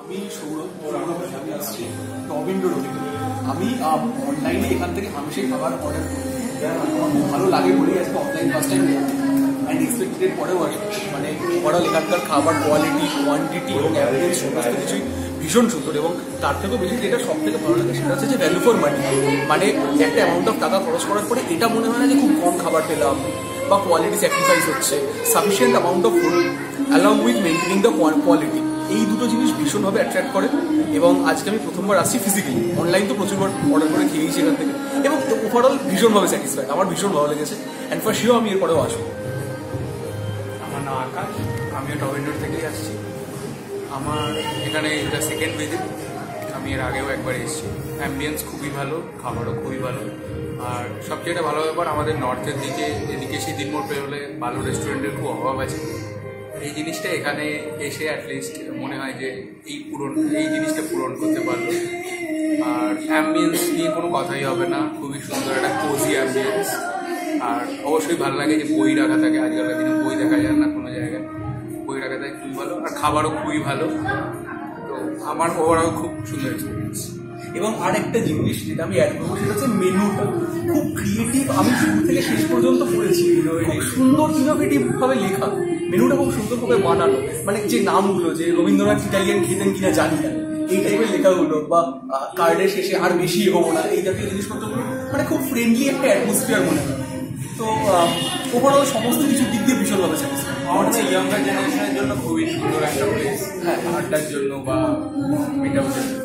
আমি সৌরভ আমি আসছি রবীন্দ্র রোডে। আমি অনলাইনে এখান থেকে হামেশাই খাবার অর্ডার করি, আমার খুব ভালো লাগে বলেই আজকে offline first time and expected পরেও আসবে। মানে ওভারঅল এখানকার খাবার কোয়ালিটি, কোয়ান্টিটি এবং অ্যাভারেজ সমস্ত কিছুই ভীষণ সুন্দর। এবং তার থেকেও বেশি যেটা সব থেকে ভালো লাগে সেটা হচ্ছে যে ভ্যালু ফর মানি। মানে একটা অ্যামাউন্ট অফ টাকা খরচ করার পরে এটা মনে হয় না যে খুব কম খাবার পেলাম বা কোয়ালিটি স্যাক্রিফাইস হচ্ছে। Sufficient amount of food along with maintaining the quality, এই দুটো জিনিস ভীষণভাবে অ্যাট্রাক্ট করে। এবং আজকে আমি প্রথমবার আসছি ফিজিক্যালি, অনলাইন তো প্রচুরবার অর্ডার করে খেয়েছি এখান থেকে, এবং ওভারঅল ভীষণভাবে স্যাটিসফাইড, আমার ভীষণ ভালো লেগেছে। অ্যান্ড ফর শিওর আমি এরপরেও আসবো। আমার নাম আকাশ, আমিও রবীন্দ্র থেকেই আসছি। আমার এখানে এটা সেকেন্ড ভিজিট, আমি এর আগেও একবার এসেছি। অ্যাম্বিয়েন্স খুবই ভালো, খাবারও খুবই ভালো। আর সবচেয়ে ভালো ব্যাপার, আমাদের নর্থের দিকে এদিকে সিদ্দির মোড় পেরোলে ভালো রেস্টুরেন্টের খুব অভাব আছে। এই জিনিসটা এখানে এসে অ্যাটলিস্ট মনে হয় যে এই জিনিসটা পূরণ করতে পারলো। আর অ্যাম্বিয়েন্স নিয়ে কোনো কথাই হবে না, খুবই সুন্দর একটা কোজি অ্যাম্বিয়েন্স। আর অবশ্যই ভালো লাগে যে বই রাখা থাকে, আজকালকার দিনে বই দেখা যায় না কোনো জায়গায়, বই রাখা থাকে খুবই ভালো। আর খাবারও খুবই ভালো। তো আমার ওভারঅল খুব সুন্দর এক্সপিরিয়েন্স। এবং আর একটা জিনিস যেটা আমি অ্যাড করবো সেটা হচ্ছে মেনুটা খুব ক্রিয়েটিভ। আমি শুরু থেকে শেষ পর্যন্ত পড়েছি, খুব সুন্দর ইনোভেটিভ ভাবে লেখা, মেনুটা খুব সুন্দরভাবে বানানো। মানে যে নামগুলো, যে রবীন্দ্রনাথ ইটালিয়ান খেতেন কিনা জানি না, এই টাইপের লেখাগুলো, বা কার্ডের শেষে আর বেশি এগোবো না, এই জাতীয় জিনিসপত্রগুলো মানে খুব ফ্রেন্ডলি একটা অ্যাটমসফিয়ার মনে হয়। তো ওভারঅল সমস্ত কিছুর দিক দিয়ে ভীষণভাবে স্যাটিসফাইড। আমার হচ্ছে ইয়াঙ্গার জেনারেশনের জন্য খুবই সুন্দর একটা প্লেস, হ্যাঁ, আড্ডার জন্য বা মিট আপের জন্য।